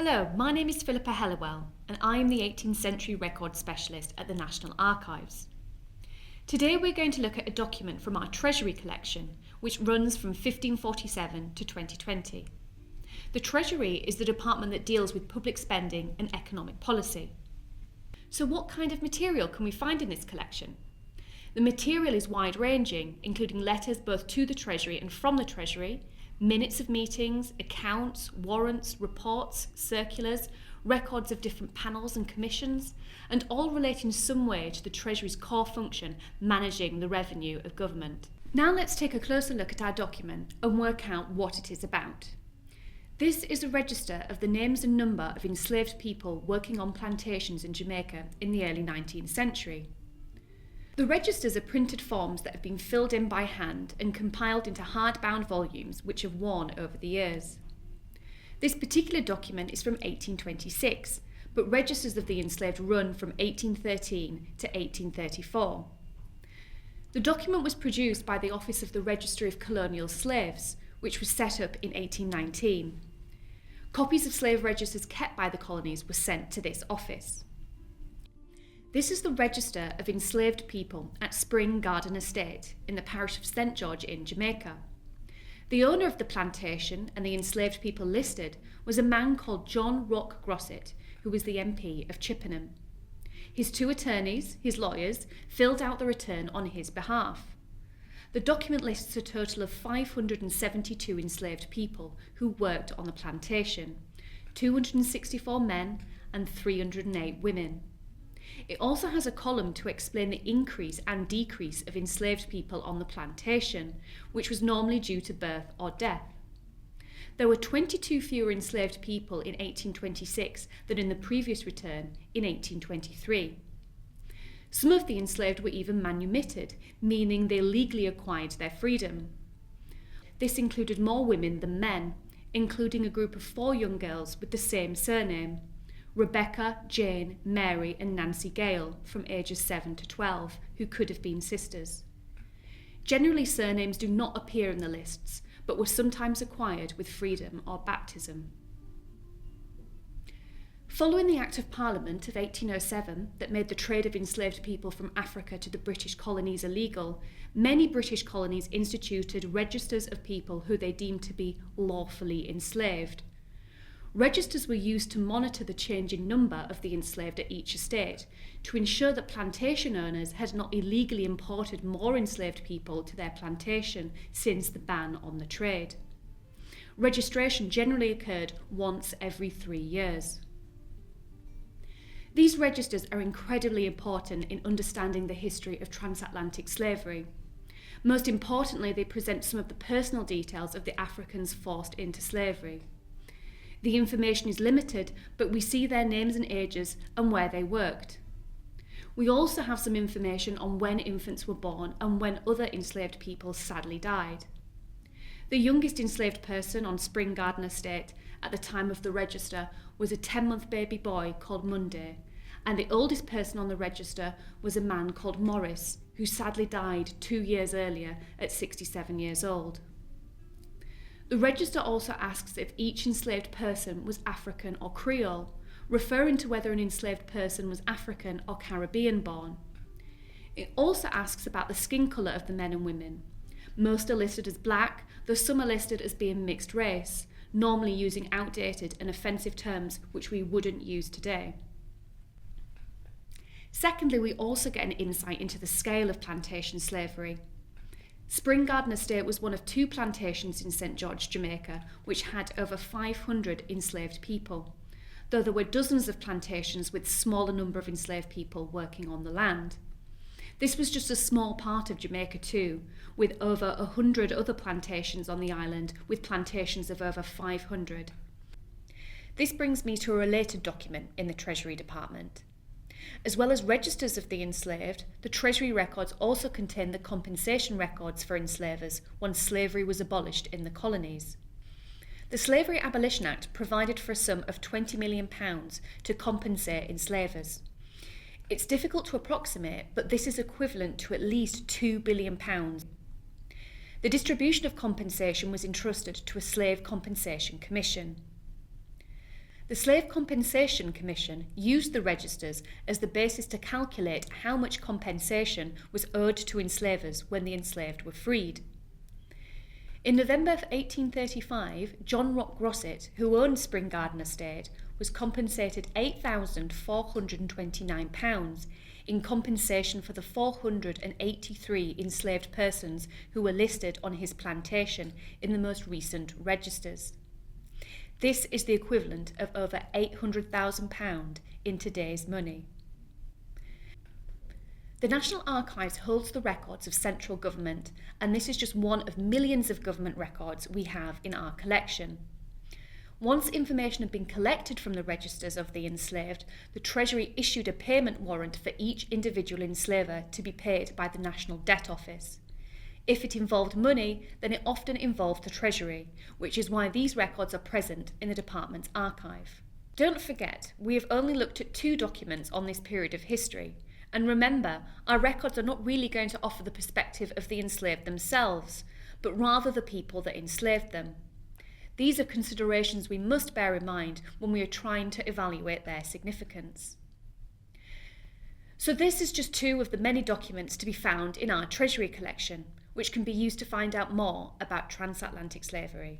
Hello, my name is Philippa Hellawell and I am the 18th Century Records Specialist at the National Archives. Today we're going to look at a document from our Treasury collection which runs from 1547 to 2020. The Treasury is the department that deals with public spending and economic policy. So what kind of material can we find in this collection? The material is wide-ranging, including letters both to the Treasury and from the Treasury, minutes of meetings, accounts, warrants, reports, circulars, records of different panels and commissions, and all relate in some way to the Treasury's core function, managing the revenue of government. Now let's take a closer look at our document and work out what it is about. This is a register of the names and number of enslaved people working on plantations in Jamaica in the early 19th century. The registers are printed forms that have been filled in by hand and compiled into hardbound volumes which have worn over the years. This particular document is from 1826, but registers of the enslaved run from 1813 to 1834. The document was produced by the Office of the Registry of Colonial Slaves, which was set up in 1819. Copies of slave registers kept by the colonies were sent to this office. This is the register of enslaved people at Spring Garden Estate in the parish of St George in Jamaica. The owner of the plantation and the enslaved people listed was a man called John Rock Grosset, who was the MP of Chippenham. His two attorneys, his lawyers, filled out the return on his behalf. The document lists a total of 572 enslaved people who worked on the plantation, 264 men and 308 women. It also has a column to explain the increase and decrease of enslaved people on the plantation, which was normally due to birth or death. There were 22 fewer enslaved people in 1826 than in the previous return in 1823. Some of the enslaved were even manumitted, meaning they legally acquired their freedom. This included more women than men, including a group of 4 young girls with the same surname: Rebecca, Jane, Mary and Nancy Gale, from ages 7 to 12, who could have been sisters. Generally, surnames do not appear in the lists, but were sometimes acquired with freedom or baptism. Following the Act of Parliament of 1807 that made the trade of enslaved people from Africa to the British colonies illegal, many British colonies instituted registers of people who they deemed to be lawfully enslaved. Registers were used to monitor the change in number of the enslaved at each estate, to ensure that plantation owners had not illegally imported more enslaved people to their plantation since the ban on the trade. Registration generally occurred once every 3 years. These registers are incredibly important in understanding the history of transatlantic slavery. Most importantly, they present some of the personal details of the Africans forced into slavery. The information is limited, but we see their names and ages and where they worked. We also have some information on when infants were born and when other enslaved people sadly died. The youngest enslaved person on Spring Garden Estate at the time of the register was a 10-month baby boy called Monday, and the oldest person on the register was a man called Morris, who sadly died 2 years earlier at 67 years old. The register also asks if each enslaved person was African or Creole, referring to whether an enslaved person was African or Caribbean born. It also asks about the skin colour of the men and women. Most are listed as black, though some are listed as being mixed race, normally using outdated and offensive terms which we wouldn't use today. Secondly, we also get an insight into the scale of plantation slavery. Spring Garden Estate was one of 2 plantations in St George, Jamaica, which had over 500 enslaved people, though there were dozens of plantations with smaller number of enslaved people working on the land. This was just a small part of Jamaica too, with over 100 other plantations on the island, with plantations of over 500. This brings me to a related document in the Treasury Department. As well as registers of the enslaved, the Treasury records also contain the compensation records for enslavers once slavery was abolished in the colonies. The Slavery Abolition Act provided for a sum of £20 million to compensate enslavers. It's difficult to approximate, but this is equivalent to at least £2 billion. The distribution of compensation was entrusted to a Slave Compensation Commission. The Slave Compensation Commission used the registers as the basis to calculate how much compensation was owed to enslavers when the enslaved were freed. In November of 1835, John Rock Grosset, who owned Spring Garden Estate, was compensated £8,429 in compensation for the 483 enslaved persons who were listed on his plantation in the most recent registers. This is the equivalent of over £800,000 in today's money. The National Archives holds the records of central government, and this is just one of millions of government records we have in our collection. Once information had been collected from the registers of the enslaved, the Treasury issued a payment warrant for each individual enslaver to be paid by the National Debt Office. If it involved money, then it often involved the Treasury, which is why these records are present in the department's archive. Don't forget, we have only looked at 2 documents on this period of history. And remember, our records are not really going to offer the perspective of the enslaved themselves, but rather the people that enslaved them. These are considerations we must bear in mind when we are trying to evaluate their significance. So this is just 2 of the many documents to be found in our Treasury collection, which can be used to find out more about transatlantic slavery.